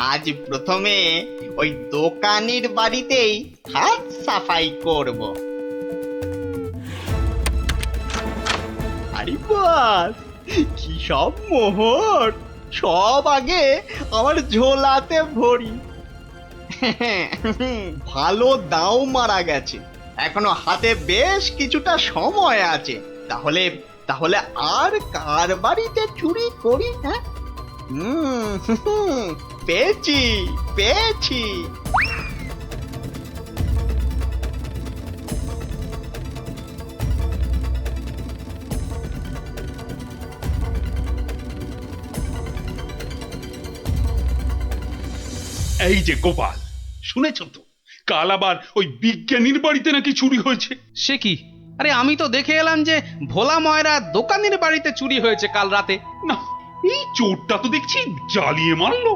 আজ প্রথমে ওই দোকানির বাড়িতেই হাত সাফাই করব। আরে বাস, কি সব মোহর! সব আগে আমার ঝোলাতে ভরি। ভালো দাও মারা গেছে, এখনো হাতে বেশ কিছুটা সময় আছে। তাহলে তাহলে আর কার বাড়িতে চুরি করি? হ্যাঁ, পেয়েছি পেয়েছি। এই যে গোপাল, শুনেছ তো কাল আবার ওই বিজ্ঞানীর বাড়িতে নাকি চুরি হয়েছে। সে কি? আরে আমি তো দেখে এলাম যে ভোলা ময়রা দোকানের বাড়িতে চুরি হয়েছে কাল রাতে। না, এই চোরটা তো দেখছি জ্বালিয়ে মারলো।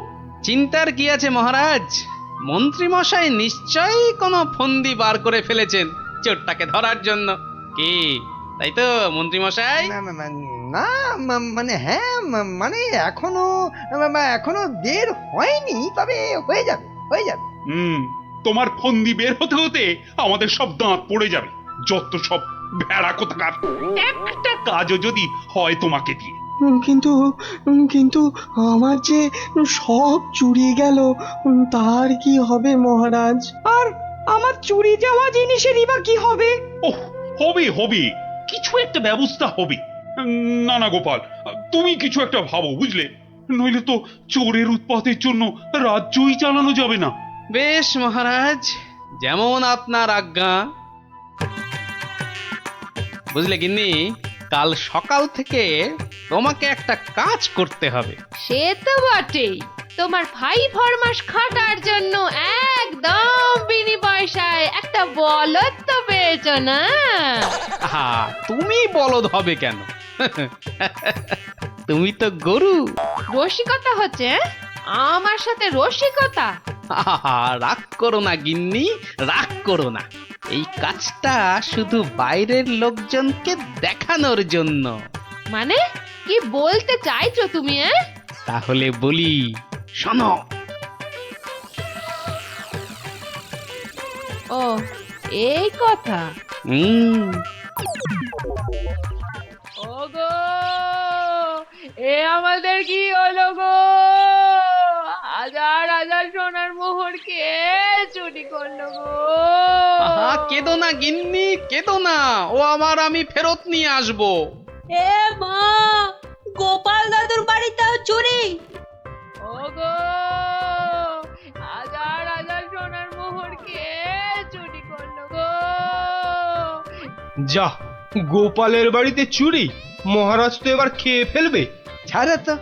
চিন্তার কি আছে মহারাজ, মন্ত্রী মশাই নিশ্চয়ই কোনো ফন্দি বার করে ফেলেছেন চোরটাকে ধরার জন্য। কি তাই তো মন্ত্রী মশাই? না, মানে হ্যাঁ, মানে এখনো এখনো বের হয়নি, তবে হয়ে যাবে হয়ে যাবে। তোমার ফন্দি বের হতে হতে আমাদের সব দাঁত পড়ে যাবে। যত সব ভেড়া কোথাকার, একটা কাজও যদি হয় তোমাকে দিয়ে। কিন্তু কিন্তু আমার যে সব চুরি গেল, তার কি হবে মহারাজ? আর আমার চুরি যাওয়া জিনিসেরই বা কি হবে? ওহ, হবে হবে, কিছু একটা ব্যবস্থা হবে। না না গোপাল, তুমি কিছু একটা ভাবো, বুঝলে? নইলে তো চোরের উৎপাতের জন্য রাজ্যই চালানো যাবে না। বেশ মহারাজ, যেমন আপনার আজ্ঞা। বুঝলে গিন্নি, কাল সকাল থেকে তোমাকে একটা কাজ করতে হবে। সে তো বটেই, তোমার ভাই ফরমাস খাটার জন্য একদম বিনি পয়সায় একটা বলদ তো পেয়েছ না? আহা, তুমি বলদ হবে কেন? তুমি তো গরু। রসিকতা হচ্ছে? আমার সাথে রসিকতা? আহা, রাগ করো না গিন্নি, রাগ করো না। এই কাজটা শুধু বাইরের লোকজনকে দেখানোর জন্য। মানে কি বলতে চাইছো তুমি? তাহলে বলি, শোনো। ও, এই কথা। ওগো, এ আমাদের কি হলো গো? হাজার হাজার সোনার মোহর কে চুরি করলো গো? আহা, কেঁদো না গিন্নি, কেঁদো না। ও আমার, আমি ফেরত নিয়ে আসবো। এ মা, গোপাল দাদুর বাড়িতেও চুরি? ওগো, হাজার হাজার সোনার মোহর কে চুরি করলো গো? যা, গোপালের বাড়িতে চুরি! মহারাজ তো এবার খেয়ে ফেলবে। ছাড়ো তো,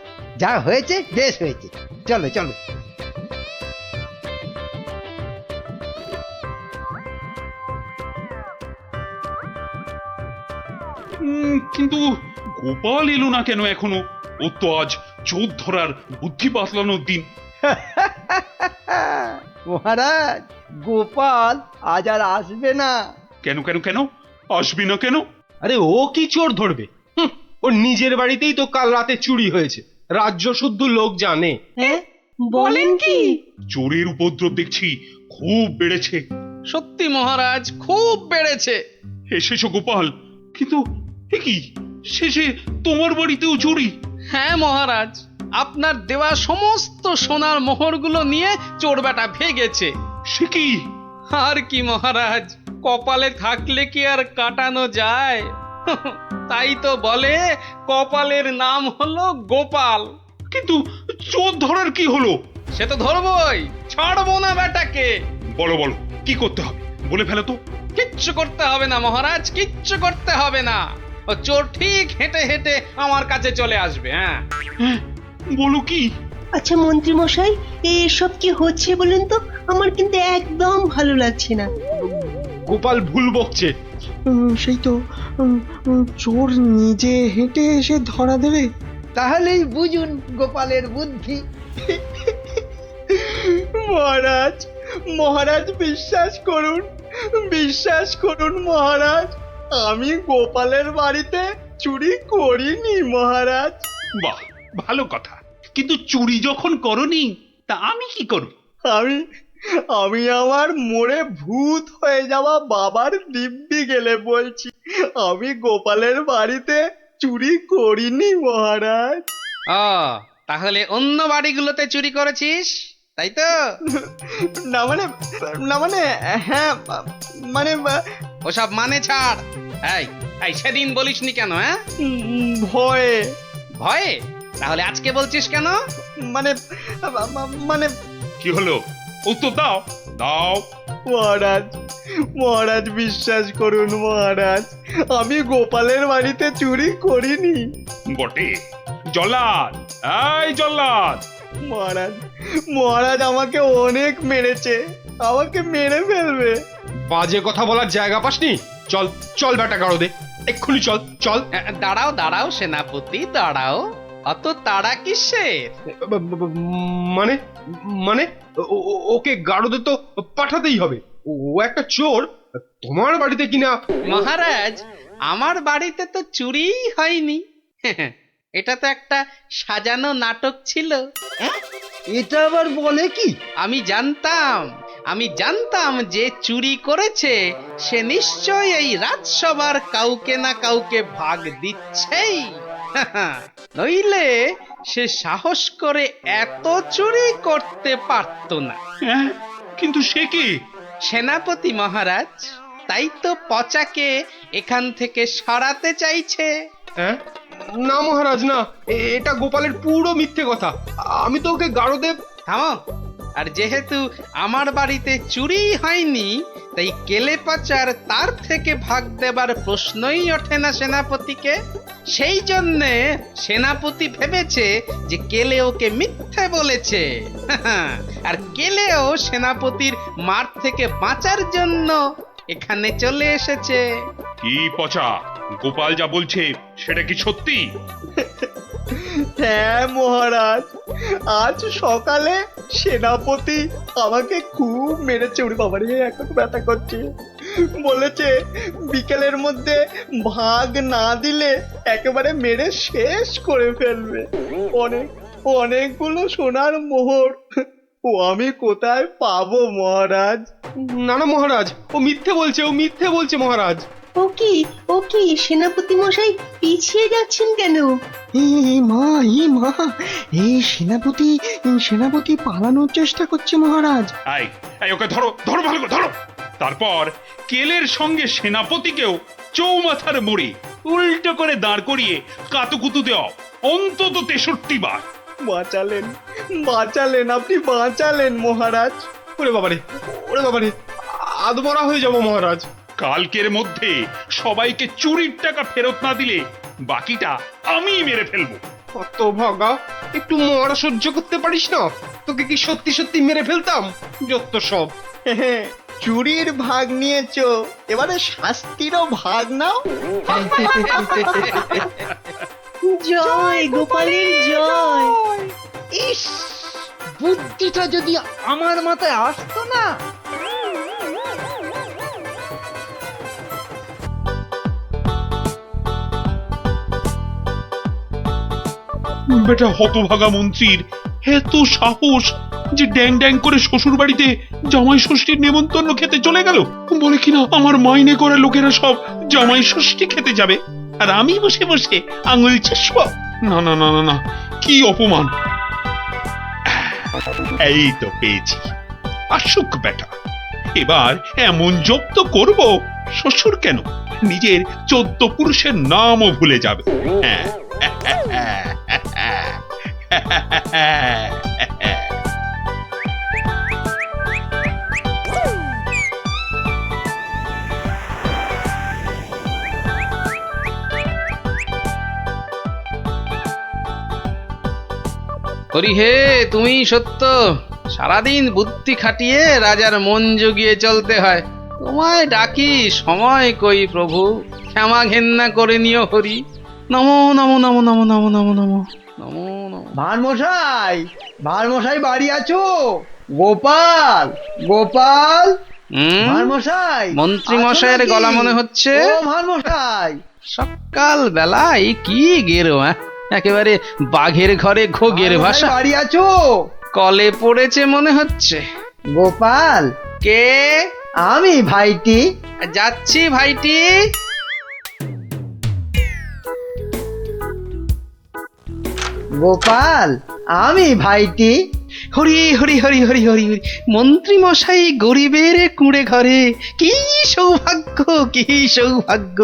যা হয়েছে বেশ হয়েছে, চলো চলো। কিন্তু গোপাল এলো না কেন এখনো? ও তো আজ চোর ধরার বুদ্ধি বাতলানোর দিন। মহারাজ, গোপাল আজ আর আসবে না। কেন কেন কেন আসবি না কেন? আরে ও কি চোর ধরবে? ওর নিজের বাড়িতেই তো কাল রাতে চুরি হয়েছে, রাজ্য শুদ্ধ লোক জানে। হ্যাঁ, বলেন কি? চোরের উপদ্রব দেখছি খুব বেড়েছে। সত্যি মহারাজ, খুব বেড়েছে। এসেছো গোপাল, কিন্তু এ কি, শেষে তোমার বাড়িতেও চুরি? হ্যাঁ মহারাজ, আপনার দেওয়া সমস্ত সোনার মোহরগুলো নিয়ে চোর বেটা ভেগেছে। সে কি? আর কি মহারাজ, কপালে থাকলে কি আর কাটানো যায়? তাই তো বলে কপালের নাম হলো গোপাল। কিন্তু চোর ধরার কি হলো? সে তো ধরবই, ছাড়বো না বেটাকে। বলো বলো, কি করতে হবে বলে ফেলো তো। কিচ্ছু করতে হবে না মহারাজ, কিচ্ছু করতে হবে না। ও চোর ঠিক হেঁটে হেঁটে আমার কাছে চলে আসবে। হ্যাঁ, বলো কি? আচ্ছা মন্ত্রী মশাই, এসব কি হচ্ছে বলুন তো? আমার কিন্তু একদম ভালো লাগছে না। গোপাল ভুল বকছে। সেই তো, চোর নিজে হেঁটে এসে ধরা দেবে। তাহলেই বুঝুন গোপালের বুদ্ধি। মহারাজ, মহারাজ বিশ্বাস করুন, বিশ্বাস করুন মহারাজ, আমি গোপালের বাড়িতে চুরি করিনি মহারাজ। বাহ, ভালো কথা। কিন্তু চুরি যখন করনি তা আমি কি করব? আমি আমি আমার মোড়ে ভূত হয়ে যাওয়া বাবার দিব্যি গেলে বলছি, আমি গোপালের বাড়িতে চুরি করিনি মহারাজ। ও তাহলে অন্য বাড়িগুলোতে চুরি করেছিস তাই তো? না মানে, না মানে, হ্যাঁ মানে ওসব মানে ছাড়। এই এই সেদিন বলিসনি কেন? হ্যাঁ, ভয়ে, ভয়ে? তাহলে আজকে বলছিস কেন? মানে মানে কি হলো? উত্তর দাও, দাও। মহারাজ, মহারাজ বিশ্বাস করুন মহারাজ, আমি গোপালের বাড়িতে চুরি করিনি। বটে? জল্লাদ, এই জল্লাদ! মহারাজ, মহারাজ আমাকে অনেক মেরেছে, আমাকে মেরে ফেলবে। বাজে কথা বলার জায়গা পাসনি? চল চল বেটা গাড়ো দে, এক্ষুনি চল চল। দাঁড়াও দাঁড়াও সেনাপতি, দাঁড়াও। অত তাড়া কিসের? মানে মানে ওকে গাড়োদে তো পাঠাতেই হবে, ও একটা চোর। তোমার বাড়িতে কিনা? মহারাজ, আমার বাড়িতে তো চুরিই হয়নি। এটা তো একটা সাজানো নাটক ছিল। এটা আবার বলে কি? আমি জানতাম যে চুরি করেছে সে নিশ্চয়ই এই রাজসভার কাউকে না কাউকে ভাগ দিচ্ছেই। নইলে সে সাহস করে এত চুরি করতে পারতো না। হ্যাঁ, কিন্তু সে কি? সেনাপতি মহারাজ, তাই তো পচাকে এখান থেকে সরাতে চাইছে। হ্যাঁ? না মহারাজ না, এটা গোপালের পুরো মিথ্যে কথা। আমি তো ওকে গাড়োদে। থামো। আর যেহেতু আমার বাড়িতে চুরি হয়নি, তাই কেলে পাচার তার থেকে ভাগ দেবার প্রশ্নই ওঠে না সেনাপতিকে। সেই জন্যে সেনাপতি ভেবেছে যে কেলে ওকে মিথ্যে বলেছে। আর কেলেও সেনাপতির মার থেকে বাঁচার জন্য এখানে চলে এসেছে। কি পচা, গোপাল যা বলছে সেটা কি সত্যি? হ্যাঁ মহারাজ, আজ সকালে সেনাপতি আমাকে খুব মেরেছে। ওরে বাবারে, এখন ব্যথা করছে। বলেছে বিকেলের মধ্যে ভাগ না দিলে একেবারে মেরে শেষ করে ফেলবে। অনেকগুলো সোনার মোহর ও আমি কোথায় পাবো মহারাজ? না না মহারাজ, ও মিথ্যে বলছে, ও মিথ্যে বলছে মহারাজ। ও কি সেনাপতি মশাই পিছিয়ে যাচ্ছেন কেন? মা এই সেনাপতি পালানোর চেষ্টা করছে মহারাজ। এই এই ওকে ধরো, ধরো ভালো করে ধরো। তারপর কেলের সঙ্গে সেনাপতিকেও চৌমাথার মোড়ে উল্টো করে দাঁড় করিয়ে কাতুকুতু দেওয়া অন্তত 63 বার। বাঁচালেন, বাঁচালেন, আপনি বাঁচালেন মহারাজ। ওরে বাবারে, ওরে বাবারে, আধমরা হয়ে যাবো মহারাজ। কালকের মধ্যে সবাইকে চুরির টাকা ফেরত না দিলে বাকিটা আমি মেরে ফেলবো। কত ভাগা, একটু মরা সহ্য করতে পারিস না? তোকে কি সত্যি সত্যি মেরে ফেলতাম? যত সব। চুরির ভাগ নিয়েছো, এবারে শাস্তিরও ভাগ নাও। জয় গোপালের জয়। ইস, বুদ্ধিটা যদি আমার মাথায় আসতো না। বেটা হতভাগা মন্ত্রীর এত সাহস যে ড্যাং ড্যাং করে শ্বশুর বাড়িতে জামাই ষষ্ঠীর নেমন্তন্ন খেতে চলে গেল। বলে কিনা আমার মাইনে করা লোকেরা সব জামাই ষষ্ঠী খেতে যাবে, আর আমি বসে বসে আঙুল চুষব। না না না না না, কি অপমান! এই তো পেয়েছি, আসুক বেটা। এবার এমন জব্দ করব, শ্বশুর কেন নিজের 14 পুরুষের নামও ভুলে যাবে। হ্যাঁ। হরি হে, তুমি সত্য। সারাদিন বুদ্ধি খাটিয়ে রাজার মন জুগিয়ে চলতে হয়। তোমায় ডাকি, সময় কই প্রভু, ক্ষমা ঘেন্না করে নিও হরি। নমো নমো নমো নমো নমো নমো নমো নমো নমো। ভারমশাই বাড়ি আছো? গোপাল, গোপাল, ভারমশাই। মন্ত্রী আছো মশাইয়ের নাকি? গলা মনে হচ্ছে। ও ভারমশাই, সকাল বেলায় কি গেরো? একেবারে বাঘের ঘরে ঘোগের ভাষা। বাড়ি আছো? কলে পড়েছে মনে হচ্ছে। গোপাল, কে? আমি ভাইটি। যাচ্ছি ভাইটি। গোপাল, আমি ভাইটি। হরি হরি হরি হরি হরি হরি, মন্ত্রী মশাই গরিবের কুঁড়ে ঘরে, কি সৌভাগ্য, কি সৌভাগ্য।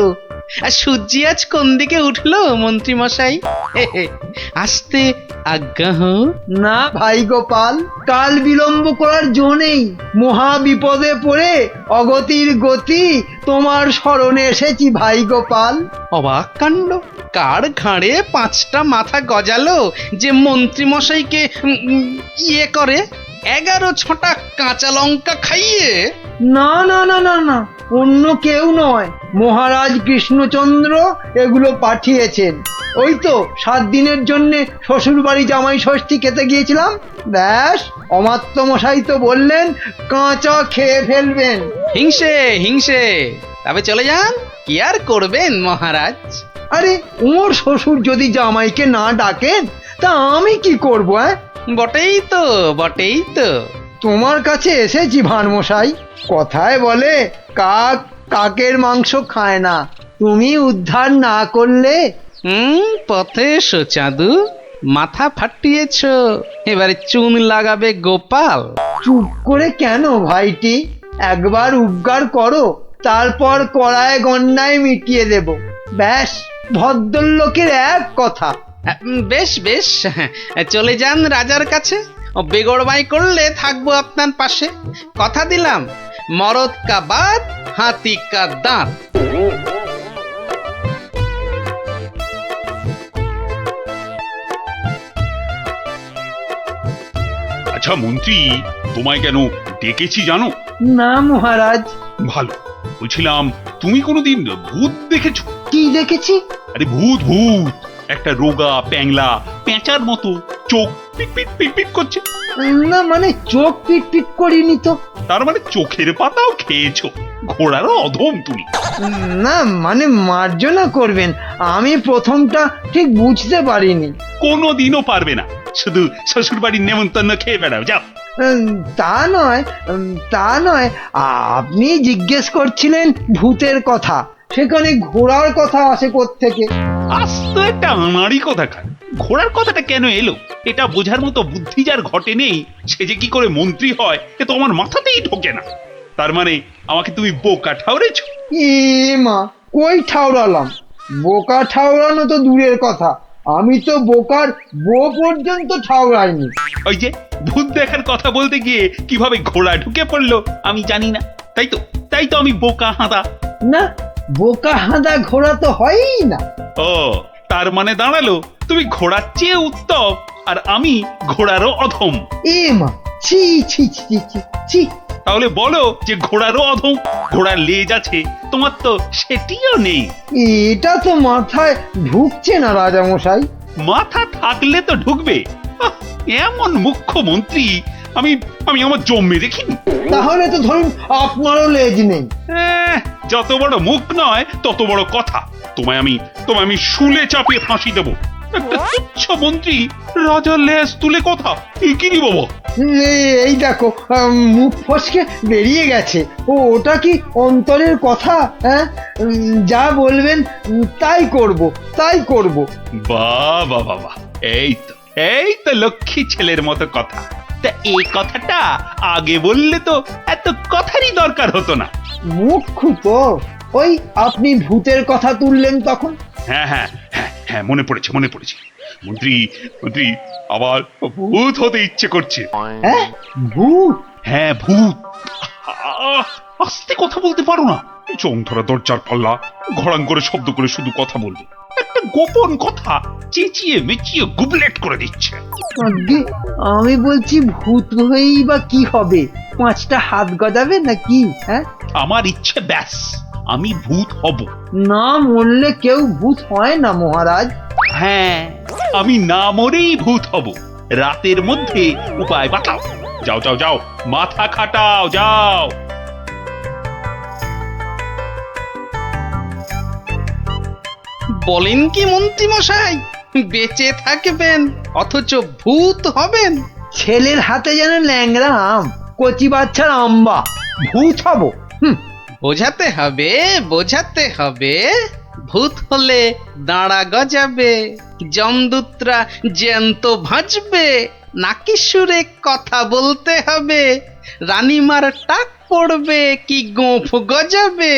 আর সূর্যি আজ কোন দিকে উঠলো মন্ত্রী মশাই? আসতে আজ্ঞা হোক। না ভাই গোপাল, কাল বিলম্ব করার জো নেই। মহা বিপদে পড়ে অগতির গতি তোমার স্মরণে এসেছি ভাই গোপাল। অবাক কাণ্ড, কার ঘাড়ে 5টা মাথা গজালো যে মন্ত্রী মশাইকে ইয়ে করে 11 ছটা কাঁচা লঙ্কা খাইয়ে? না না না না না, অন্য কেউ নয়, মহারাজ কৃষ্ণচন্দ্র এগুলো পাঠিয়েছেন। ওই তো 7 দিনের জন্য শ্বশুর বাড়ি জামাই ষষ্ঠী খেতে গিয়েছিলাম, ব্যাস অমাত্য মশাই তো বললেন কাঁচা খেয়ে ফেলবেন। হিংসে হিংসে, তবে চলে যান, কি আর করবেন মহারাজ। আরে ওর শ্বশুর যদি জামাইকে না ডাকেন তা আমি কি করবো? বটেই তো, বটেই তো। তোমার কাছে এসেছি ভানমশাই, কথায় বলে কাক কাকের মাংস খায় না, তুমি উদ্ধার না করলে। পথে এসো চাঁদু, মাথা ফাটিয়েছ, এবারে চুন লাগাবে গোপাল। চুপ করে কেন ভাইটি? একবার উপকার করো, তারপর কড়ায় গন্ডায় মিটিয়ে দেব। ব্যাস ভদ্রলোকের এক কথা। বেশ বেশ, চলে যান রাজার কাছে, বেগড়বাই করলে থাকবো আপনার পাশে। কথা দিলাম, মরদ কা বাত, হাতি কা দাঁত। আচ্ছা মন্ত্রী, তোমায় কেন ডেকেছি জানো? না মহারাজ। ভালো, বলছিলাম তুমি কোনোদিন ভূত দেখেছো? কি দেখেছি? আরে ভূত ভূত, একটা রোগা প্যাংলা পেঁচার মতো, চোখ পিট পিট পিট পিট করছে। না মানে চোখ পিট পিট করিনি তো। তার মানে চোখের পাতাও খেয়েছো, ঘোড়ারও অধম তুমি। না মানে মার্জনা করবেন, আমি প্রথমটা ঠিক বুঝতে পারিনি। কোনোদিনও পারবে না, শুধু শ্বশুর বাড়ির নেমন্তন্ন খেয়ে বেড়াও, যাও। তা নয়, তা নয়, আপনি জিজ্ঞেস করছিলেন ভূতের কথা, সেখানে ঘোড়ার কথা আসে কোত্থেকে? আস্ত একটা আনাড়ি কথা খান, ঘোড়ার কথাটা কেন এলো এটা বোঝার মতো বুদ্ধি যার ঘটে নেই, সে যে কি করে মন্ত্রী হয় এ তো আমার মাথাতেই ঢোকে না। তার মানে আমাকে তুমি বোকা ঠাউরেছ? এ মা, কই ঠাউরালাম? বোকা ঠাউরানো তো দূরের কথা, আমি তো বোকার বো পর্যন্ত ঠাউরাইনি। ওই যে ভূত দেখার কথা বলতে গিয়ে কিভাবে ঘোড়া ঢুকে পড়লো আমি জানি না, তাই তো আমি বোকা হাঁদা। না, বোকা হাঁদা ঘোড়া তো হয়ই না। ও, তার মানে দাঁড়ালো তুমি ঘোড়ার চেয়ে উত্তম আর আমি ঘোড়ারও অধম। এ মা, ছি ছি ছি ছি ছি। তাহলে বলো যে ঘোড়ারও অধম, ঘোড়ার লেজ আছে, তোমার তো সেটিও নেই। এটা তো মাথায় ঢুকছে না রাজামশাই। মাথা থাকলে তো ঢুকবে। আহ, এমন মুখ্যমন্ত্রী আমি আমি আমার জন্মে দেখিনি। তাহলে তো ধরুন আপনারও লেজ নেই। যত বড় মুখ নয় তত বড় কথা। তোমায় আমি শুলে চাপিয়ে ফাঁসি দেবো। একটা তুচ্ছ মন্ত্রী রাজার লেজ তুলে কথা, কি রে বাবা? এই দেখো, মুখ ফসকে বেরিয়ে গেছে। ওটা কি অন্তরের কথা? হ্যাঁ, যা বলবেন তাই করব। বাবা বাবা, এই তো লক্ষ্মী ছেলের মতো কথা। তা এই কথাটা আগে বললে তো এত কথারই দরকার হতো না। মুখ্য তো ওই আপনি ভূতের কথা তুললেন তখন। হ্যাঁ হ্যাঁ হ্যাঁ হ্যাঁ, মনে পড়েছে মন্ত্রী আবার ভূত হতে ইচ্ছে করছে। হ্যাঁ, ভূত? হ্যাঁ ভূত। আস্তে কথা বলতে পারো না? চোখ ধরা দরজার পাল্লা, ঘড়াং করে শব্দ করে শুধু কথা বলবে, একটা গোপন কথা চেঁচিয়ে মেচিয়ে গুবলেট করে দিচ্ছে। আগে আমি বলছি ভূত হয়েই বা কি হবে? 5টা হাত গজাবে নাকি? হ্যাঁ, আমার ইচ্ছে ব্যাস, আমি ভূত হব। না মরলে কেউ ভূত হয় না মহারাজ। হ্যাঁ, আমি না মরেই ভূত হব। রাতের মধ্যে উপায় বাতাও। যাও মাথা খাটাও, যাও। বলেন কি মন্ত্রী মশাই, বেঁচে থাকবেন অথচ ভূত হবেন? ছেলের হাতে যেন ল্যাংড়া আম, কচি বাচ্চার আম্বা, ভূত হবো? বোঝাতে হবে, বোঝাতে হবে। ভূত হলে দাঁড়া গজাবে, যমদূতরা জ্যান্ত ভাজবে, নাকি সুরে কথা বলতে হবে, রানীমার টাক পড়বে কি গোঁফ গজাবে।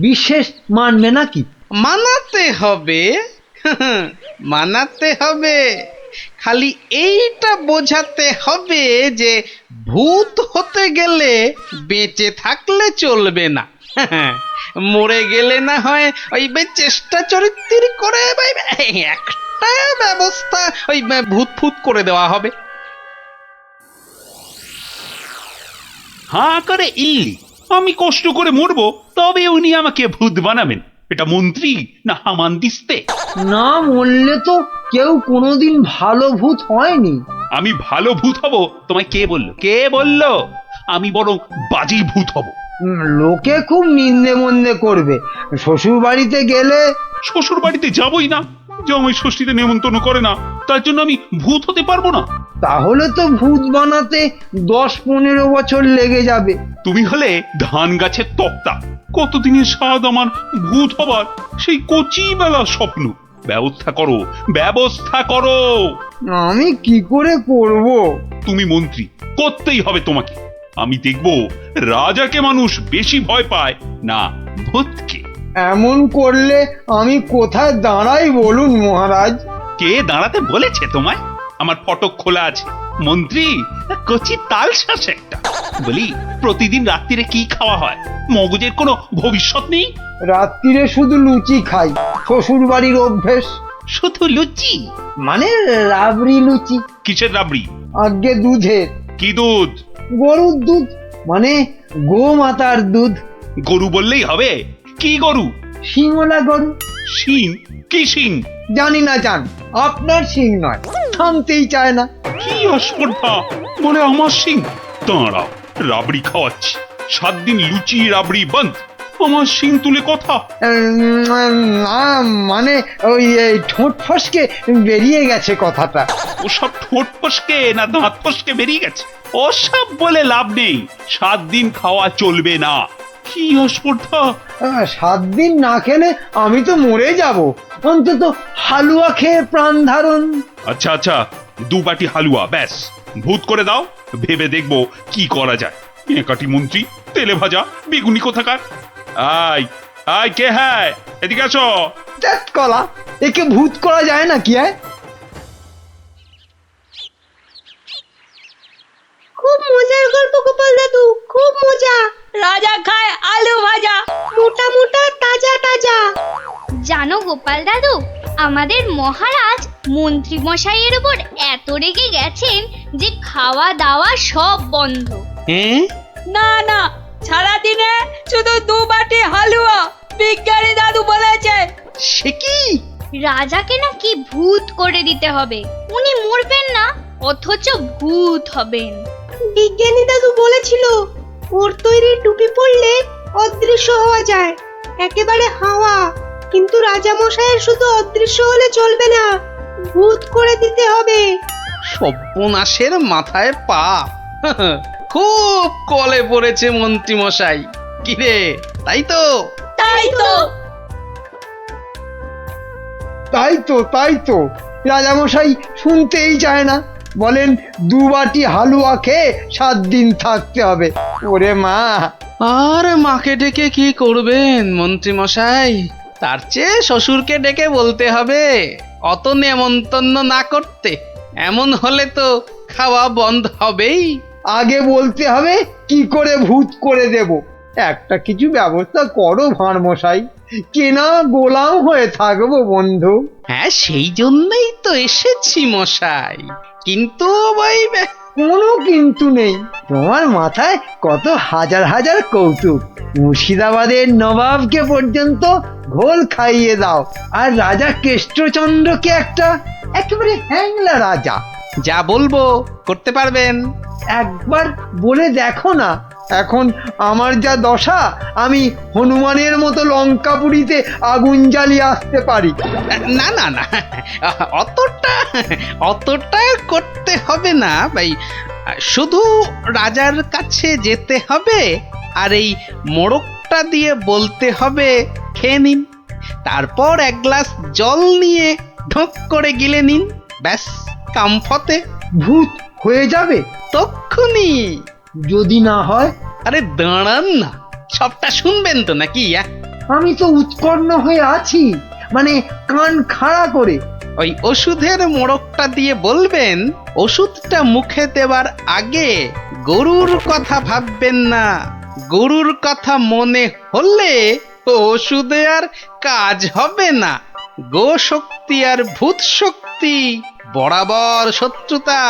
বিশেষ মানবে নাকি? মানাতে হবে, মানাতে হবে। খালি এইটা বোঝাতে হবে যে ভূত হতে গেলে বেঁচে থাকলে চলবে না, মরে গেলে না হয় ওই চেষ্টা চরিত্র করে একটা ব্যবস্থা ওই ভূত ফুত করে দেওয়া হবে। হাঁ করে ইল্লি, আমি কষ্ট করে মরবো তবে উনি আমাকে ভূত বানাবেন? এটা মন্ত্রী না হামানদিস্তে? না মরলে তো কেউ কোনোদিন ভালো ভূত হয়নি। আমি ভালো ভূত হব তোমায় কে বললো? কে বললো? আমি বরং বাজি ভূত হব। লোকে খুব নিন্দে মন্দে করবে। শ্বশুর বাড়িতে গেলে শ্বশুর বাড়িতে যাবই না, জামাই ষষ্ঠীতে নেমন্তন্ন করে না, তার জন্য আমি ভূত হতে পারবো না? তাহলে তো ভূত বানাতে 10-15 বছর লেগে যাবে। তুমি হলে ধান গাছের তক্তা, কতদিনের স্বাদ আমার ভূত হবার, সেই কচি বেলা স্বপ্ন। ব্যবস্থা করো, ব্যবস্থা করো। আমি কি করে করব? তুমি মন্ত্রী, করতেই হবে তোমাকে। আমি দেখব রাজাকে মানুষ বেশি ভয় পায় না ভূতকে। এমন করলে আমি কোথায় দাঁড়াই বলুন মহারাজ? কে দাঁড়াতে বলেছে তোমায়? আমার ফটক খোলা আছে। মন্ত্রী কচি তাল শ্বাস একটা। বলি, প্রতিদিন রাত্রিরে কি খাওয়া হয়? মগজের কোনো ভবিষ্যৎ নেই? রাত্রিরে শুধু লুচি খাই, শ্বশুর বাড়ির অভ্যেস। শুধু লুচি? মানে রাবড়ি লুচি। কিসের রাবড়ি? আগে দুধের। কি দুধ? গরুর দুধ, মানে গোমাতার দুধ। গরু বললেই হবে? কি গরু? শিঙলা গরু। শিং? কি শিং? জানি না জান, আপনার শিং নয়, থামতেই চায় না। কি অস্পর্ধা! বলে আমার শিং। দাঁড়াও, রাবড়ি খাওয়াচ্ছি। 7 দিন লুচি রাবড়ি বন্ধ, আমার শিং তুলে কথা। না মানে ওই এই ঠোঁট ফসকে বেরিয়ে গেছে কথাটা। ওসব ঠোঁট ফসকে না দাঁত ফসকে বেরিয়ে গেছে? ওসব বলে লাভ নেই। 7 দিন খাওয়া চলবে না। কি অস্পর্ধা! 7 দিন না খেলে আমি তো মরে যাব। অন্তত হালুয়া খেয়ে প্রাণ ধারণ। আচ্ছা আচ্ছা, 2 বাটি হালুয়া ব্যাস। ভূত করে দাও, ভেবে দেখবো কি করা যায়। একাটি মন্ত্রী, তেলে ভাজা বেগুনি কোথাকার। আয় আয়, কে হ্যায়? এদিকে আসো। ধ্যাৎ কলা, একে ভূত করা যায় না কি? খুব মজার গল্প গোপাল দাদু, খুব মজা। রাজা খায় আলু ভাজা, মোটা মোটা তাজা তাজা। জানো গোপাল দাদু, আমাদের মহারাজ মন্ত্রী মশাইয়ের উপর এত রেগে গেছেন যে খাওয়া দাওয়া সব বন্ধ। হ্যাঁ? না না, সারাদিনে শুধু 2 বাটি হালুয়া, বিজ্ঞানী দাদু বলেছে। সে কি? রাজাকে নাকি ভূত করে দিতে হবে। উনি মরবেন না অথচ ভূত হবেন। বিজ্ঞানী দাদু বলেছিল ওর তৈরি টুপি পরলে অদৃশ্য হওয়া যায়, একেবারে হাওয়া। কিন্তু রাজা মশাইয়ের শুধু অদৃশ্য হলে চলবে না, ভূত করে দিতে হবে। সর্বনাশের মাথায় পা। খুব কলে পড়েছে মন্ত্রী মশাই। কিরে, তাই তো? তাই তো। তাই তো রাজামশাই শুনতেই চায় না। বলেন 2 বাটি হালুয়া খেয়ে 7 দিন থাকতে হবে। ওরে মা! আর মাকে ডেকে কি করবেন মন্ত্রী মশাই? তার চেয়ে শ্বশুরকে ডেকে বলতে হবে অত নেমন্তন্ন না করতে। এমন হলে তো খাওয়া বন্ধ হবেই। আগে বলতে হবে কি করে ভূত করে দেব। একটা কিছু ব্যবস্থা করো ভাঁড় মশাই, কেনা গোলাম হয়ে থাকবো বন্ধু। হ্যাঁ, সেই জন্যই তো এসেছি মশাই। কিন্তু কোনো কিন্তু নেই। তোমার মাথায় কত হাজার হাজার কৌতুক। মুর্শিদাবাদের নবাবকে পর্যন্ত ঘোল খাইয়ে দাও, আর রাজা কেষ্টচন্দ্রকে একেবারে হ্যাংলা রাজা। যা বলবো করতে পারবেন। একবার বলে দেখো না, এখন আমার যা দশা, আমি হনুমানের মতো লঙ্কাপুরীতে আগুন জ্বালিয়ে আসতে পারি। না না না, অতটা অতটা করতে হবে না ভাই। শুধু রাজার কাছে যেতে হবে আর এই মোড়কটা দিয়ে বলতে হবে খেয়ে নিন, তারপর এক গ্লাস জল নিয়ে ঢোক করে গিলে নিন, ব্যাস কাম ফতে। ভূত হয়ে যাবে তক্ষুনি। যদি না হয়? আরে দাঁড়ান না, সবটা শুনবেন তো নাকি? আমি তো উৎকণ্ঠ হয়ে আছি, মানে কান খাড়া করে। ওই ওষুধের মোড়কটা দিয়ে বলবেন, ওষুধটা মুখে দেওয়ার আগে গরুর কথা ভাববেন না। গরুর কথা মনে হলে ওষুধে আর কাজ হবে না। গো শক্তি আর ভূত শক্তি বরাবর শত্রুতা।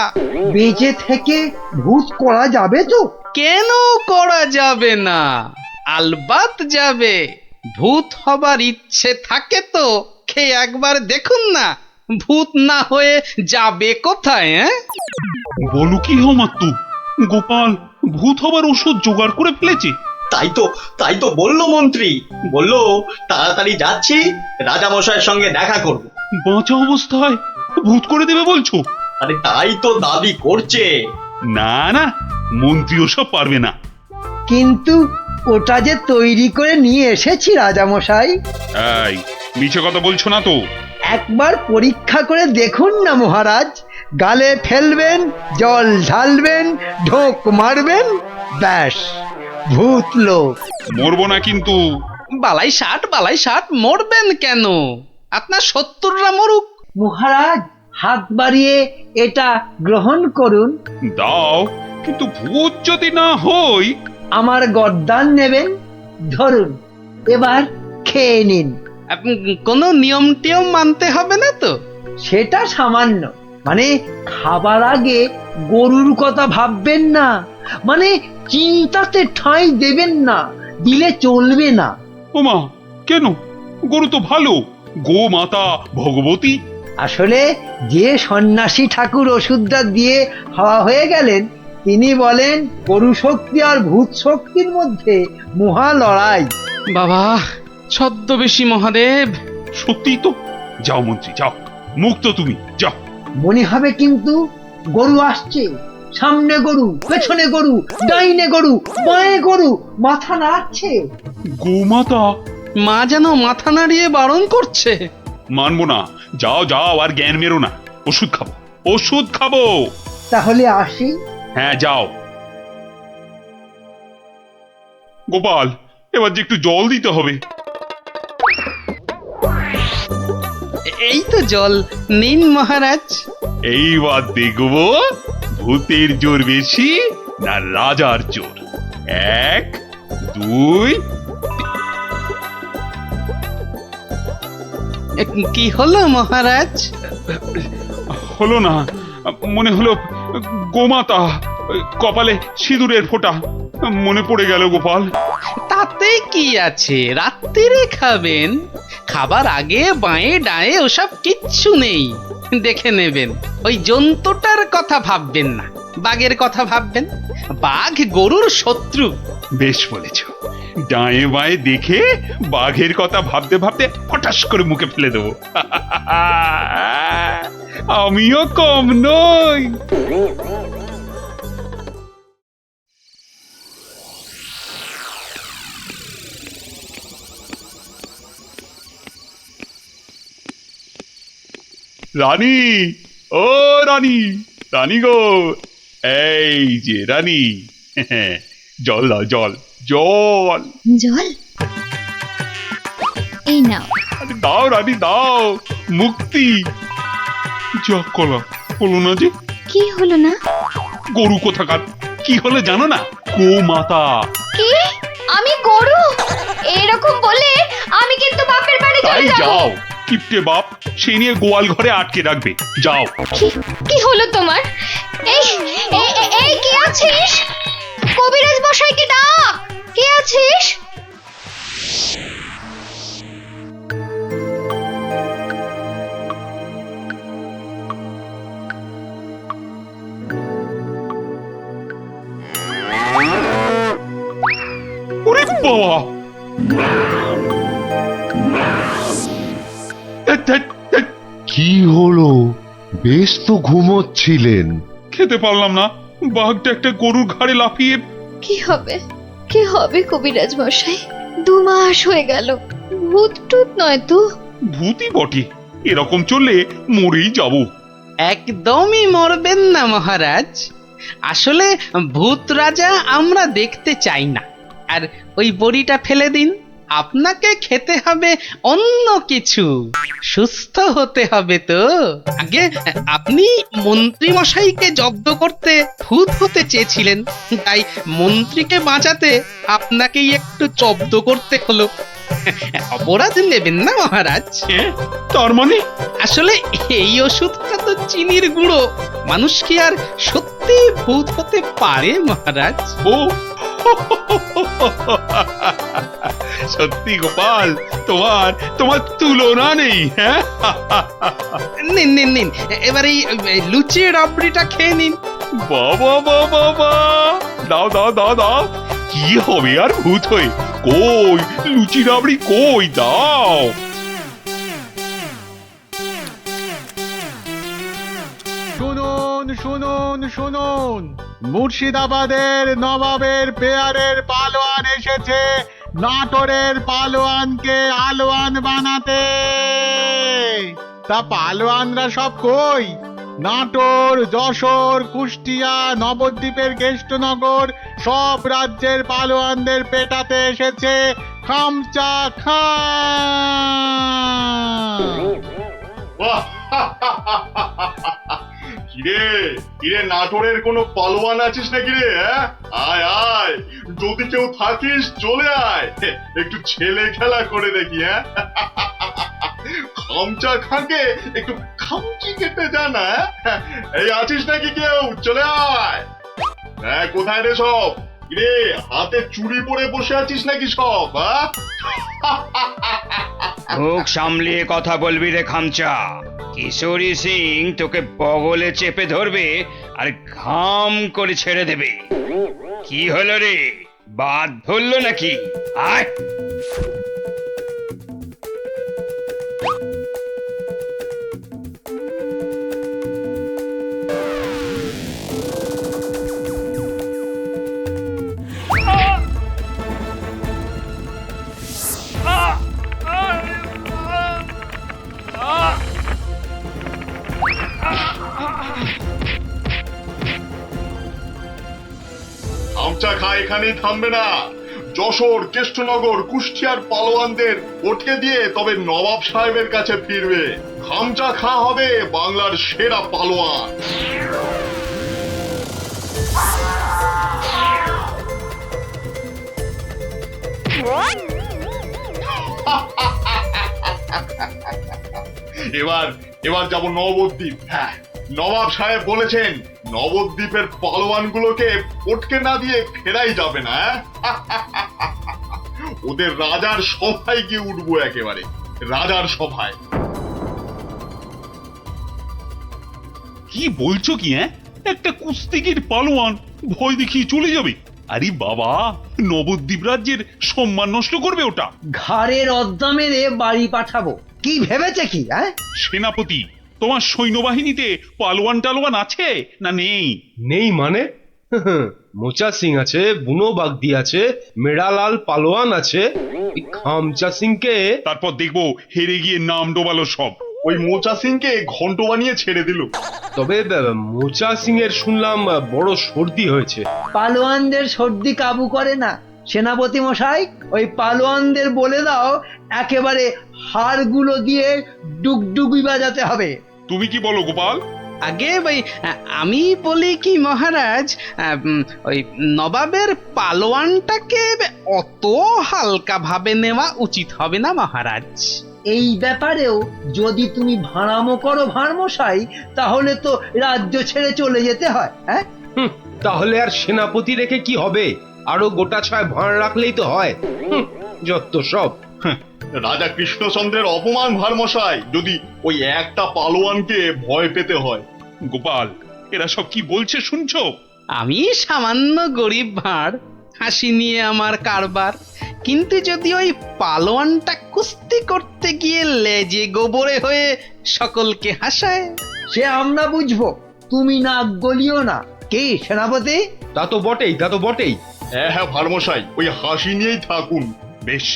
বেঁচে থেকে ভূত করা যাবে তো? কেন করা যাবে না? আলবাত যাবে। ভূত হবার ইচ্ছে থাকে তো খেয়ে একবার দেখুন না, ভূত না হয়ে যাবে কোথায়? বলো কি মাত্তু, গোপাল ভূত হবার ওষুধ জোগাড় করে ফেলেছে? তাই তো বললো মন্ত্রী, বললো তাড়াতাড়ি যাচ্ছি, রাজামশাইয়ের সঙ্গে দেখা করব। বাঁচা অবস্থায় ভূত করে দেবে বলছো? আরে তাই তো দাবি করছে। না না, মন্ত্রী ওসব পারবে না। কিন্তু ওটা যে তৈরি করে নিয়ে এসেছি রাজামশাই। এই মিছে কথা বলছো না তো? একবার পরীক্ষা করে দেখুন না মহারাজ। গালে ফেলবেন, জল ঢালবেন, ঢোক মারবেন, ব্যাস ভূত লোক। মরবো না কিন্তু। বালাই ষাট মরবেন কেন? আপনার 70রা মরুক। মহারাজ হাত বাড়িয়ে এটা গ্রহণ করুন। দাও, কিন্তু ভূত যদি না হই? আমার গর্দান নেবেন, ধরুন, এবার খেয়ে নিন। কোনো নিয়ম টিয়ম মানতে হবে না তো? সেটা সামান্য, মানে খাবার আগে গরুর কথা ভাববেন না, মানে চিন্তাতে ঠাঁই দেবেন না, দিলে চলবে না। ওমা, কেন? গরু তো ভালো, গো মাতা ভগবতী। আসলে যে সন্ন্যাসী ঠাকুর ওষুধটা দিয়ে হাওয়া হয়ে গেলেন, তিনি বলেন গরু শক্তি আর ভূত শক্তির মধ্যে মহা লড়াই। বাবা ছদ্মবেশী মহাদেব। সত্যি তো। যাও মন্ত্রী যাও, মুক্ত তুমি, যাও। মনে হবে কিন্তু গরু আসছে, সামনে গরু, পেছনে গরু, ডাইনে গরু, বাঁয়ে গরু, মাথা নাড়ছে। গোমাতা। মা যেন মাথা নাড়িয়ে বারণ করছে। মানবো না, যাও যাও, আর জ্ঞান মেরো না। ওষুধ খাবো, ওষুধ খাবো। তাহলে আসি। হ্যাঁ যাও। গোপাল, এবার যে একটু জল দিতে হবে। এই তো জল নিন মহারাজ। এইবার দেখবো ভূতের জোর বেশি না রাজার জোর। 1 2। কি হলো মহারাজ? হলো না, মনে হলো গোমাতা, কপালে সিঁদুরের ফোঁটা মনে পড়ে গেল গোপাল। তাতে কি আছে, রাত্রিরে খাবেন। খাবার আগে বাঁয়ে ডায়ে ওসব কিচ্ছু নেই, দেখে নেবেন। ওই জন্তুটার কথা ভাববেন না, বাঘের কথা ভাববেন। বাঘ গরুর শত্রু। বেশ বলেছ, ডায়ে বাঁয়ে দেখে বাঘের কথা ভাবতে ভাবতে ফটাস করে মুখে ফেলে দেবো। আমিও কম নই। রানী, ও রানী, রানী গো, এই যে রানী, জল দাও, জল জল। জল এই নাও। আরে দাও রানী দাও, মুক্তি। যা কলা হলো না যে। কি হলো না? গরু কোথাকার, কি হলো জানো না? গোমাতা। কি? আমি গরু? এরকম বলে আমি কিন্তু বাপের বাড়ি চলে তাই যাব। যাও, কিপটে বাপ সেই নিয়ে গোয়াল ঘরে আটকে রাখবে। যাও। কি হলো তোমার? এই এই কে আছিস? কবিরাজ মশাইকে ডাক। কে আছিস? বাবা! কি হলো? বেশ তো ঘুমোচ্ছিলেন। খেতে পারলাম না, বাঘটা একটা গরুর ঘাড়ে লাফিয়ে। কি হবে, কি হবে কবিরাজ মশাই? 2 মাস হয়ে গেল, ভূত টুত নয় তো? ভূতই বটে, এরকম চললে মরেই যাব। একদমই মরবেন না মহারাজ। আসলে ভূত রাজা আমরা দেখতে চাই না। আর ওই বড়িটা ফেলে দিন, আপনাকে খেতে হবে অন্য কিছু, সুস্থ হতে হবে তো। আগে আপনি মন্ত্রী মশাইকে জব্দ করতে ভূত হতে চেয়েছিলেন, তাই মন্ত্রীকে বাঁচাতে আপনাকেই একটু জব্দ করতে হলো। অপরাধ নেবেন না মহারাজ। তার মানে? আসলে এই ওষুধটা তো চিনির গুঁড়ো, মানুষ কি আর সত্যি ভূত হতে পারে মহারাজ? ও সত্যি গোপাল, তোমার তোমার তুলনা নেই। হ্যাঁ, নিন নিন নিন, এবার এই লুচি রাবড়িটা খেয়ে নিন। বাবা বাবা বাবা, দাও দাও দাও দাও। কি হবে আর ভূত হয়ে? কই লুচি রাবড়ি কই, দাও। শুনুন শুনুন শুনুন, মুর্শিদাবাদের নবাবের পেয়ারের পালোয়ান এসেছে নাটোরের পালোয়ানকে আলোয়ান বানাতে। তা পালোয়ানরা সব কই? নাটোর, যশোর, কুষ্টিয়া, নবদ্বীপের কেষ্টনগর সব রাজ্যের পালোয়ানদের পেটাতে এসেছে খামচা খান। কিরে কিরে, নাটোরের কোনো পালোয়ান আছিস নাকি রে? আয় আয়, যদি কেউ থাকিস চলে আয়, একটু ছেলে খেলা করে দেখি। খামচা খাকে একটু খামচি কেটে জানা। এই আছিস নাকি কেউ? চলে আয়। কোথায় রে সব? কিরে, হাতে চুড়ি পরে বসে আছিস নাকি সব? মুখ সামলিয়ে কথা বলবি রে খামচা। কিশোরী সিং তোকে বগলে চেপে ধরবে আর ঘাম করে ছেড়ে দেবে। কি হলো রে, বাদ ধরলো নাকি? আয়। খামচা খা এখানেই থামবে না। যশোর, কেষ্টনগর, কুষ্টিয়ার পালোয়ানদের ওঠে দিয়ে তবে নবাব সাহেবের কাছে ফিরবে। খামচা খা হবে বাংলার সেরা পালোয়ান। এবার এবার যাব নবদ্বীপ। হ্যাঁ, নবাব সাহেব বলেছেন নবদ্বীপের পালোয়ানগুলোকে পটকে না দিয়ে ফেরাই যাবে না। ওদের রাজার সভায় গিয়ে উঠবো, একেবারে রাজার সভায়। কি বলছো কি? একটা কুস্তিগির পালোয়ান ভয় দেখিয়ে চলে যাবে? আরে বাবা, নবদ্বীপ রাজ্যের সম্মান নষ্ট করবে ওটা। ঘাড়ের অদ্দা মেরে বাড়ি পাঠাবো। কি ভেবেছে কি? সেনাপতি, তোমার সৈন্যবাহিনীতে পালোয়ান টালোয়ান আছে না নেই? নেই মানে? মোচা সিং আছে, বুনো বাগদি আছে, মেড়ালাল পালোয়ান আছে। খামচা সিংকে তারপর দেখবো হেরে গিয়ে নাম ডোবালো সব। ওই মোচা সিংকে ঘন্ট বানিয়ে ছেড়ে দিল। তবে মোচা সিং এর শুনলাম বড় সর্দি হয়েছে। পালোয়ানদের সর্দি কাবু করে না সেনাপতি মশাই। ওই পালোয়ানদের বলে দাও একেবারে হাড়গুলো দিয়ে ডুগডুগি বাজাতে হবে। তুমি কি বলো গোপাল? আগে ভাই আমি বলি কি মহারাজ, ওই নবাবের পালোয়ানটাকে অত হালকা ভাবে নেওয়া উচিত হবে না মহারাজ। এই ব্যাপারেও যদি তুমি ভাড়ামো করো ভাড়মশাই, তাহলে তো রাজ্য ছেড়ে চলে যেতে হয়। তাহলে আর সেনাপতি রেখে কি হবে? আরো গোটা ছয় ভাড় রাখলেই তো হয়। যত সব। রাজা কৃষ্ণচন্দ্রের অপমান ভারমশাই, যদি ওই একটা পালোয়ানকে ভয় পেতে হয়। গোপাল, এরা সব কি বলছে শুনছো? আমি সামান্য গরিব ভাঁড়, হাসি নিয়ে আমার কারবার, কিন্তু যদি ওই পালোয়ানটা কুস্তি করতে গিয়ে লেজে গোবরে হয়ে সকলকে হাসায়? সে আমরা বুঝবো, তুমি নাক গলিও না। কি সেনাপতি? তা তো বটেই, তা তো বটেই। হ্যাঁ হ্যাঁ ভারমশাই, ওই হাসি নিয়েই থাকুন। বেশ,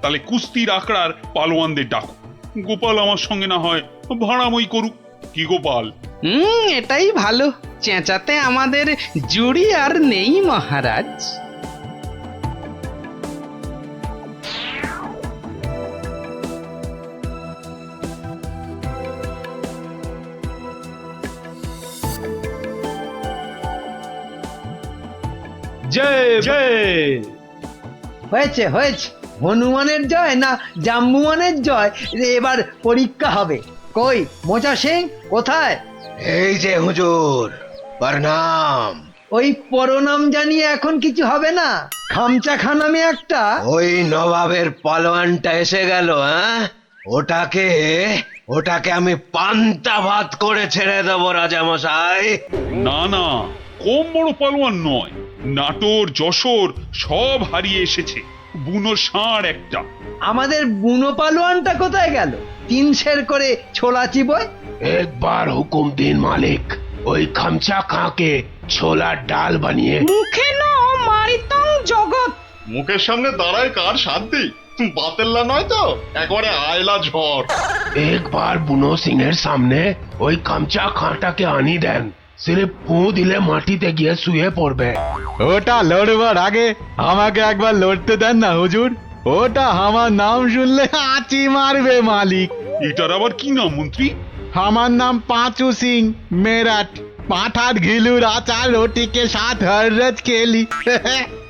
তাহলে কুস্তির আখড়ার পালোয়ানদের ডাকো। গোপাল আমার সঙ্গে না হয় ভাড়ামই করুক। কি গোপাল? এটাই ভালো। চেঁচাতে আমাদের জুড়ি আর নেই মহারাজ। জয় জয়। হয়েছে হয়েছে, হনুমানের জয় না জাম্বুয়ানের জয়, এবার পরীক্ষা হবে। কই মোচা সিং কোথায়? এই যে হুজুর, প্রণাম। ওই পরনাম জানিয়ে এখন কিছু হবে না। খামচা খানামে একটা ওই নবাবের পালোয়ানটা এসে গেল। হ্যাঁ, ওটাকে আমি পান্তা ভাত করে ছেড়ে দেবো রাজামশাই। না না, কম বড় পালোয়ান নয়। নাটোর যশোর সব হারিয়ে এসেছে, বুনো ষাঁড় একটা। আমাদের বুনো পালোয়ানটা কোথায় গেল? 3 সের করে ছোলা চিবয়। একবার হুকুম দিন মালিক, ওই খামচা খাঁকে ছোলার ডাল বানিয়ে। মুখে ন মারিতং জগৎ। মুখের সামনে দাঁড়ায় কার শান্তি? বাতেল্লা নয় তো, একবারে আয়লা ঝড়। একবার বুনো সিং এর সামনে ওই খামচা খাঁটাকে আনি দেন, সিরে ফু দিলে মাটিতে গিয়ে শুয়ে পড়বে। ওটা লড়বার আগে আমাকে একবার লড়তে দেন না হুজুর। ওটা আমার নাম শুনলে আঁচি মারবে মালিক। এটার আবার কি নাম মন্ত্রী? আমার নাম পাঁচু সিং মেরাট। পাঠার ঘিলুর আচার रोटी के साथ हर रोज खेली।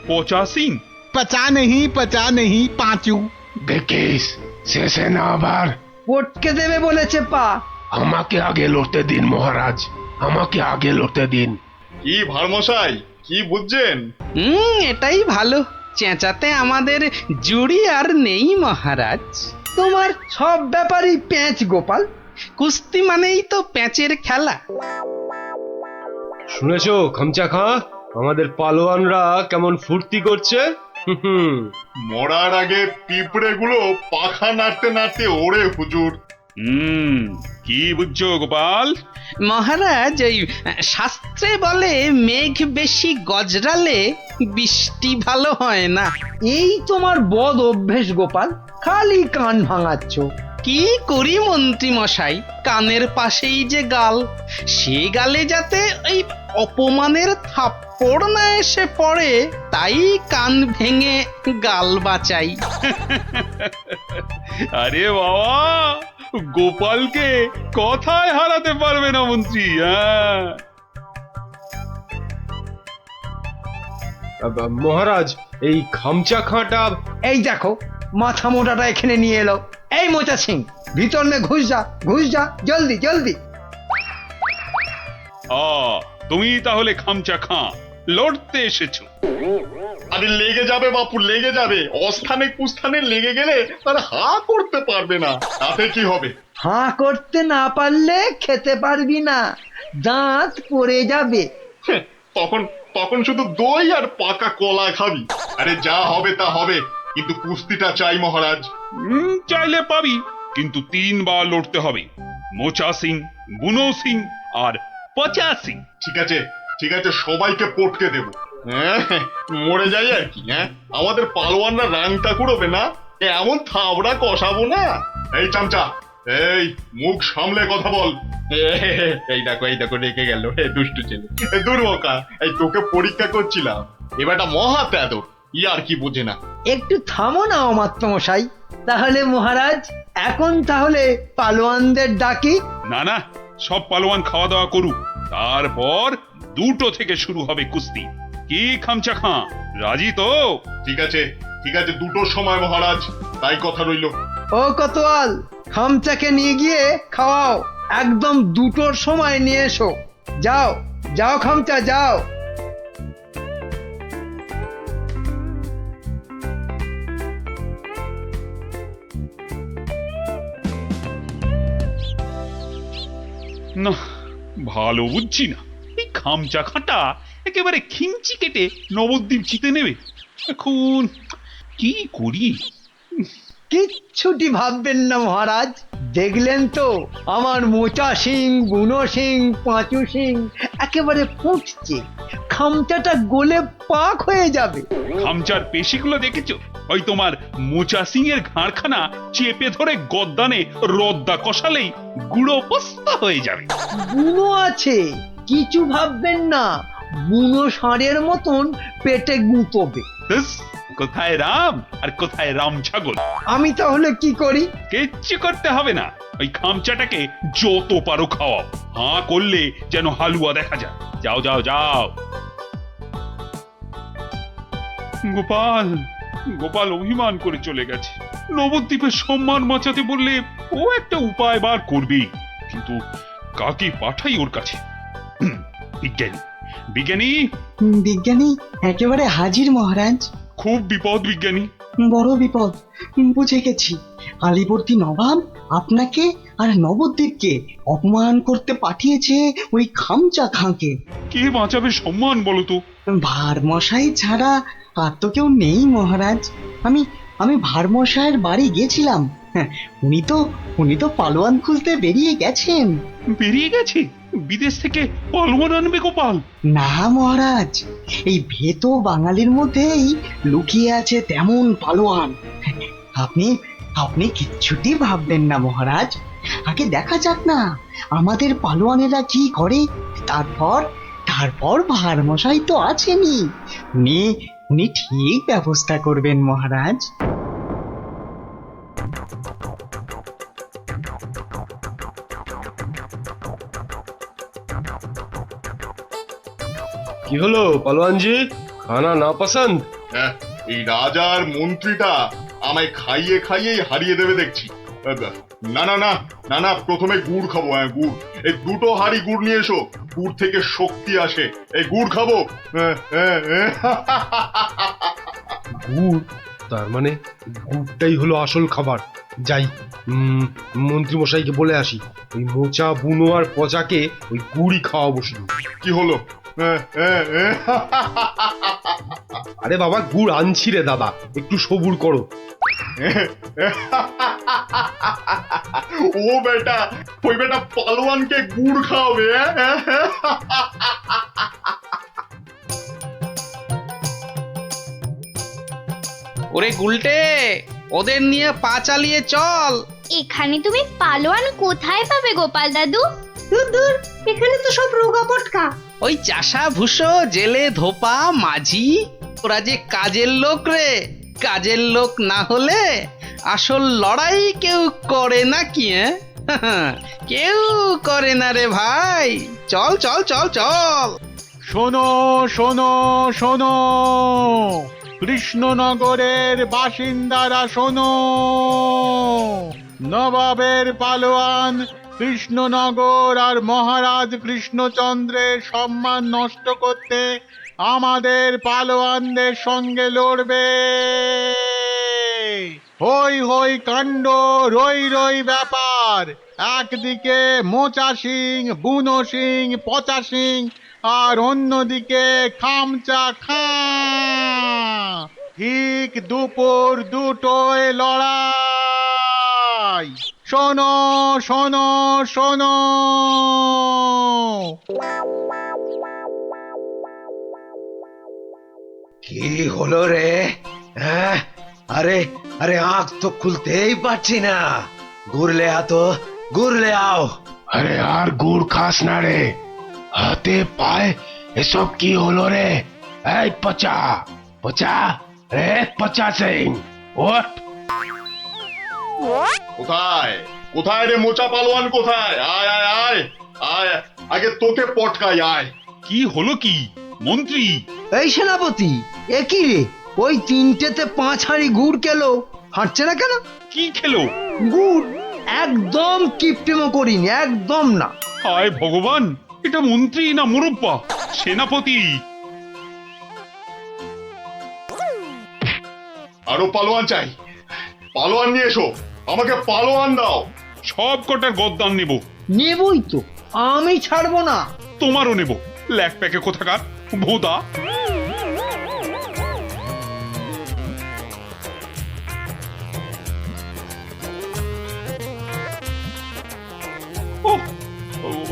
পচা সিং? पचा नहीं पांचू। দেখিস শেষে না আবার পটকে দেবে বলেছে পা। আমাকে আগে লড়তে দিন মহারাজ, আমাকে আগে লড়তে দিন। কি ভারমশাই, কি বুঝছেন? এটাই ভালো। চেঁচাতে আমাদের জুড়ি আর নেই মহারাজ। তোমার সব ব্যাপারই প্যাঁচ গোপাল। কুস্তি মানেই তো প্যাঁচের খেলা। শুনেছো খামচা খাঁ, আমাদের পালোয়ানরা কেমন ফুর্তি করছে? মরার আগে পিঁপড়ে গুলো পাখা নাড়তে নাড়তে ওড়ে হুজুর। কি বুঝছো গোপাল? মহারাজ, ওই শাস্ত্রে বলে মেঘ বেশি গজরালে বৃষ্টি ভালো হয় না। এই তোমার বদ অভ্যেস গোপাল, খালি কান ভাঙাচ্ছ। কি করি মন্ত্রী মশাই, কানের পাশেই যে গাল, সে গালে যাতে ওই অপমানের থাপ্পড় না এসে পড়ে, তাই কান ভেঙে গাল বাঁচাই। আরে বাবা, গোপালকে কথায় হারাতে পারবে না মন্ত্রী। মহারাজ, এই খামচা খাঁটা। এই দেখো মাথা মোটাটা এখানে নিয়ে এলো। এই মোচা সিং, ভিতর মে ঘুষ যা জলদি জলদি। তুমি তাহলে খামচা খাঁ লড়তে এসেছো? আরে লেগে যাবে বাপু, লেগে যাবে। অস্থানে কুস্থানে লেগে গেলে তার হা করতে পারবে না, তাতে কি হবে? হাঁ করতে না পারলে খেতে পারবি না, দাঁত পড়ে যাবে। তখন তখন শুধু দই আর পাকা কলা খাবি। আরে যা হবে তা হবে, কিন্তু কুস্তিটা চাই মহারাজ। চাইলে পাবি, কিন্তু 3 বার লড়তে হবে। মোচা সিং, বুনো সিং আর পচা সিং। ঠিক আছে ঠিক আছে, সবাইকে পটকে দেব। মরে যাই আর কি। আমাদের পালোয়ানরা রাংটা কুড়োবে না, এমন থাবড়া কষাবো না। এই চামচা, এই মুখ সামলে কথা বল। এই দেখো রেখে গেল দুষ্টু ছেলে। দুর্বকা, এই তোকে পরীক্ষা করছিলাম, এবারটা মহা তেদর, আর কি বোঝে না। একটু থামো না অমাত্য মশাই। তাহলে মহারাজ, এখন তাহলে পালোয়ানদের ডাকি। না, সব পালোয়ান খাওয়া দাওয়া করুক, তারপর 2টো থেকে শুরু হবে কুস্তি। কি খামচা খাঁ, রাজি তো? ঠিক আছে 2টোর সময় মহারাজ, তাই কথা রইল। ও কোতোয়াল, খামচাকে নিয়ে গিয়ে খাওয়াও। একদম 2টোর সময় নিয়ে এসো। যাও খামচা যাও। না, ভালো বুঝছি না। এই খামচা খাঁটা একেবারে খিঞ্চি কেটে নবদ্বীপ জিতে নেবে। এখন কি করি? কিচ্ছুটি ভাববেন না মহারাজ, দেখলেন তো আমার মোচা সিং, বুনো সিং, পাঁচু সিং একেবারে ফুটছে, খামচাটা গলে পাক হয়ে যাবে। খামচার পেশিগুলো দেখেছো? ওই তোমার মোচা সিং এর ঘাড়খানা চেপে ধরে গদ্দানে রদ্দা কষালেই গুঁড়ো বস্তা হয়ে যাবে। বুনো আছে, কিছু ভাববেন না, বুনো ষাঁড়ের মতন পেটে গুঁতবে। ব্যাস, কোথায় রাম আর কোথায় রাম ছাগল? আমি তাহলে কি করি? কিচ্ছু করতে হবে না, ওই খামচাটাকে যত পারো খাওয়াও, হাঁ করলে যেন হালুয়া দেখা যায়। যাও যাও যাও। গোপাল, গোপাল অভিমান করে চলে গেছে। নবদ্বীপের সম্মান বাঁচাতে বললে ও একটা উপায় বার করবে, কিন্তু কাকে পাঠাই ওর কাছে? বিজ্ঞানী, বিজ্ঞানী, বিজ্ঞানী একেবারে হাজির মহারাজ। খুব বিপদ বিজ্ঞানী। বড় বিপদ, বুঝে গেছি। আলীবর্দী নবাব আপনাকে আর নবদ্বীপকে অপমান করতে পাঠিয়েছে ওই খামচা খাঁকে। কে বাঁচাবে সম্মান বলো তো? ভারমশাই ছাড়া আর তো কেউ নেই মহারাজ। আমি ভারমশাইয়ের বাড়ি গেছিলাম। হ্যাঁ, উনি তো পালোয়ান খুঁজতে বেরিয়ে গেছেন। বেরিয়ে গেছে? বিদেশ থেকে পালোয়ান আনবে গোপাল? না মহারাজ, এই ভেতো বাঙালির মধ্যেই লুকিয়ে আছে তেমন পালোয়ান। আপনি কিচ্ছুটি ভাববেন না মহারাজ, আগে দেখা যাক না আমাদের পালোয়ানেরা কি করে, তারপর ভারমশাই তো আছেনই, উনি ঠিক ব্যবস্থা করবেন মহারাজ। কি হলো পালোয়ানজি, খানা না পছন্দ? হ্যাঁ, এই রাজার মন্ত্রীটা আমায় খাইয়ে খাইয়েই হারিয়ে দেবে দেখছি। না না না না না, প্রথমে গুড় খাবো। হ্যাঁ, গুড়। এই দুটো হাঁড়ি গুড় নিয়ে এসো, গুড় থেকে শক্তি আসে। এই গুড় খাবো। গুড়? তার মানে গুড়টাই হলো আসল খাবার। যাই, মন্ত্রী মশাইকে বলে আসি, ওই মোচা, বুনো আর পচাকে ওই গুড়ই খাওয়াবো শুধু। কি হলো? আরে বাবা, গুড় আনছি রে দাদা, একটু সবুর করো। ও বেটা, ওই বেটা পালোয়ানকে গুড় খাওয়াবে? ওরে গুলটে, ওদের নিয়ে পা চালিয়ে চল। এখানে তুমি পালোয়ান কোথায় পাবে গোপাল দাদু? দূর দূর, এখানে তো সব রোগা পটকা। ওই চাষা ভুষো, জেলে ধোপা, মাঝি, ওরা যে কাজের লোক রে। কাজের লোক না হলে আসল লড়াই কেউ করে না কি? কেউ করে না রে ভাই। চল চল চল চল। শোনো শোনো শোনো, কৃষ্ণনগরের বাসিন্দারা শোনো, নবাবের পালোয়ান কৃষ্ণনগর আর মহারাজ কৃষ্ণচন্দ্রের সম্মান নষ্ট করতে আমাদের পালোয়ানদের সঙ্গে লড়বে। হই হই কাণ্ড, রই রই ব্যাপার। একদিকে মোচা সিং, বুনো সিং, পচা সিং, আর অন্যদিকে খামচা খাঁ। ঠিক দুপুর দুটোয় লড়াই। শোনো শোনো শোনো। কি হলো রে? হ্যাঁ, আরে আরে আঁখ তো খুলতেই পারছি না। ঘুরলে আতো, ঘুরলে আও। আরে আর গুড় খাস না রে, হাতে পায়ে এসব কি হলো রে? এই পচা পচা, রে পচা সিং, ওঠ। কোথায় কোথায় রে মোচা পালোয়ান, কোথায়? আয় আয় আয় আয়, আগে তোকে পটকাই, আয়। কি হলো কি মন্ত্রী? এই সেনাপতি, এ কি রে? ওই তিনটেতে 5 হাঁড়ি গুড় খেলো, হাঁটছে না কেন? কি খেলো? গুড়। একদম কিপটেমো করিনি, একদম না। হায় ভগবান, এটা মন্ত্রী না মুরব্বা? সেনাপতি। আরো পালোয়ান চাই, পালোয়ান নিয়ে এসো, আমাকে পালোয়ান দাও। সব কটার গদ্দান নেব। নেবই তো, আমি ছাড়বো না। তোমারও নেব, ল্যাক প্যাকে কোথাকার ভোদা।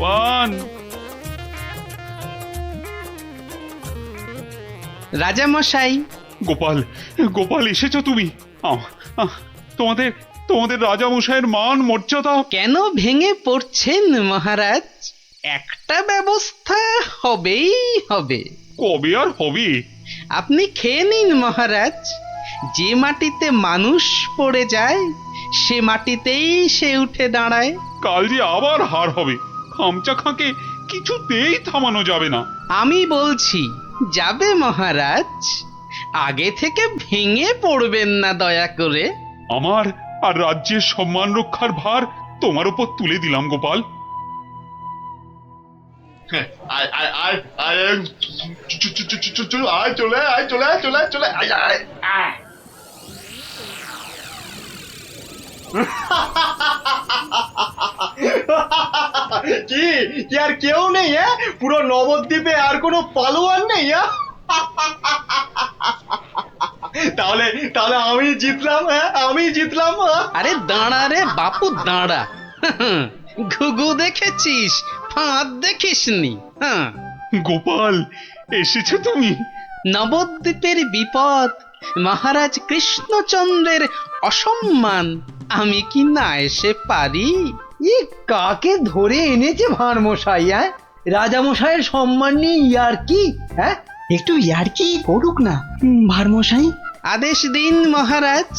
ভগবান। রাজামশাই, গোপাল, গোপাল এসেছো তুমি? তোমাদের তোমাদের রাজামশাইয়ের মান মর্যাদা কেন ভেঙে পড়ছেন মহারাজ? একটা ব্যবস্থা হবেই হবে। কবে আর হবে? আপনি খেয়ে নিন মহারাজ। যে মাটিতে মানুষ পড়ে যায় সে মাটিতেই সে উঠে দাঁড়ায়। কাল যে আবার হার হবে। খামচা খাঁকে কিছুতেই থামানো যাবে না। আমি বলছি যাবে মহারাজ। আগে থেকে ভেঙে পড়বেন না দয়া করে। আমার আর রাজ্যের সম্মান রক্ষার ভার তোমার উপর তুলে দিলাম গোপাল। আয় আয় আয় আয় আয় চলে আয় চলে আয় চলে আয় চলে আয় আয় আয়। কি কি আর কেউ নেই? হ্যাঁ, পুরো নবদ্বীপে আর কোনো পালোয়ান নেই? তাহলে তাহলে আমি জিতলাম। হ্যাঁ, আমি জিতলাম। আরে দাঁড়া রে বাপু দাঁড়া। ঘুঘু দেখেছিস, ফাঁদ দেখিসনি। হ্যাঁ, গোপাল এসেছো তুমি? নবদ্বীপের বিপদ, মহারাজ কৃষ্ণচন্দ্রের অসম্মান, আমি কি না এসে পারি? ই কাকে ধরে এনেছে ভাঁড় মশাই? হ্যাঁ, রাজামশাইয়ের সম্মান নিয়ে ইয়ার্কি? হ্যাঁ, একটু ইয়ার্কি করুক না ভারমশাই। আদেশ দিন মহারাজ।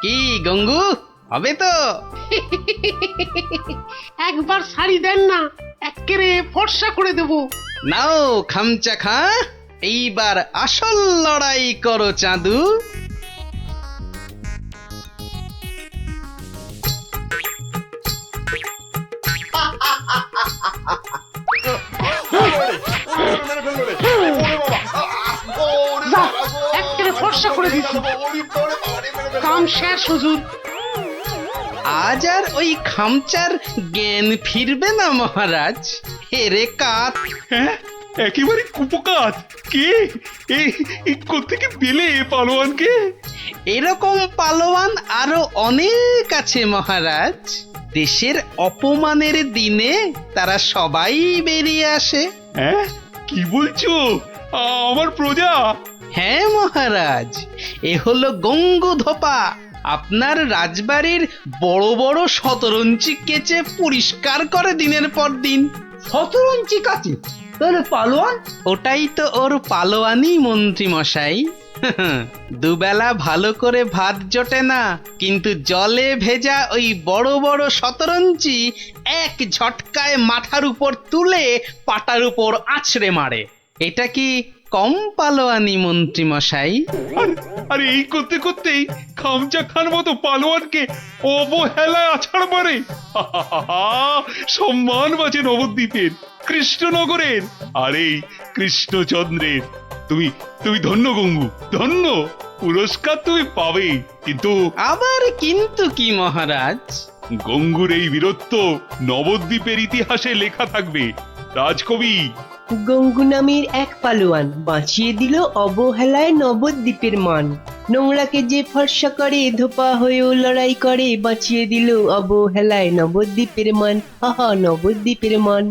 কি গঙ্গু, হবে তো? একবার শাড়ি দেন না, একেবারে ফর্সা করে দেব। নাও খামচা খা, এইবার আসল লড়াই করো চাঁদু। একেবারে ফর্সা করে দিচ্ছি। কাম শেষ হুজুর। আজ আর ওই খামচার জ্ঞান ফিরবে না মহারাজ। হেরে কাত। হ্যাঁ, একেবারে কুপকাত। কে এই কোত্থেকে পেলে পালোয়ানকে? এরকম পালোয়ান আরো অনেক আছে মহারাজ। দেশের অপমানের দিনে তারা সবাই বেরিয়ে আসে। হ্যাঁ, কি বলছো? আমার প্রজা? হ্যাঁ মহারাজ, এ হলো গঙ্গু ধোপা। আপনার রাজবাড়ির বড় বড় শতরঞ্চি কেচে পরিষ্কার করে দিনের পর দিন। শতরঞ্চি কাছে? তাহলে পালোয়ান? ওটাই তো ওর পালোয়ানি মন্ত্রী মশাই। দুবেলা ভালো করে ভাত জোটে না, কিন্তু জলে ভেজা ওই বড় বড় শতরঞ্চি এক ঝটকায় মাথার উপর তুলে পাটার উপর আছড়ে মারে। এটা কি কম পালোয়ানি মন্ত্রী মশাই? আর এই করতে করতেই খামচা খান মতো পালোয়ানকে অবহেলায় আছাড় মারে। সম্মান বাঁচে নবদ্বীপের, কৃষ্ণনগরের, আর এই কৃষ্ণচন্দ্রের। তুমি তুমি ধন্য গঙ্গু, ধন্য। পুরস্কার তুমি পাবে, কিন্তু আবার কিন্তু কি মহারাজ? গঙ্গুর এই বীরত্ব নবদ্বীপের ইতিহাসে লেখা থাকবে। রাজকবি গঙ্গু নামের এক পালোয়ান বাঁচিয়ে দিল অবহেলায় নবদ্বীপের মান। নোংরাকে যে ফর্সা করে ধোপা হয়েও লড়াই করে, বাঁচিয়ে দিল অবহেলায় নবদ্বীপের মান। নবদ্বীপের মান।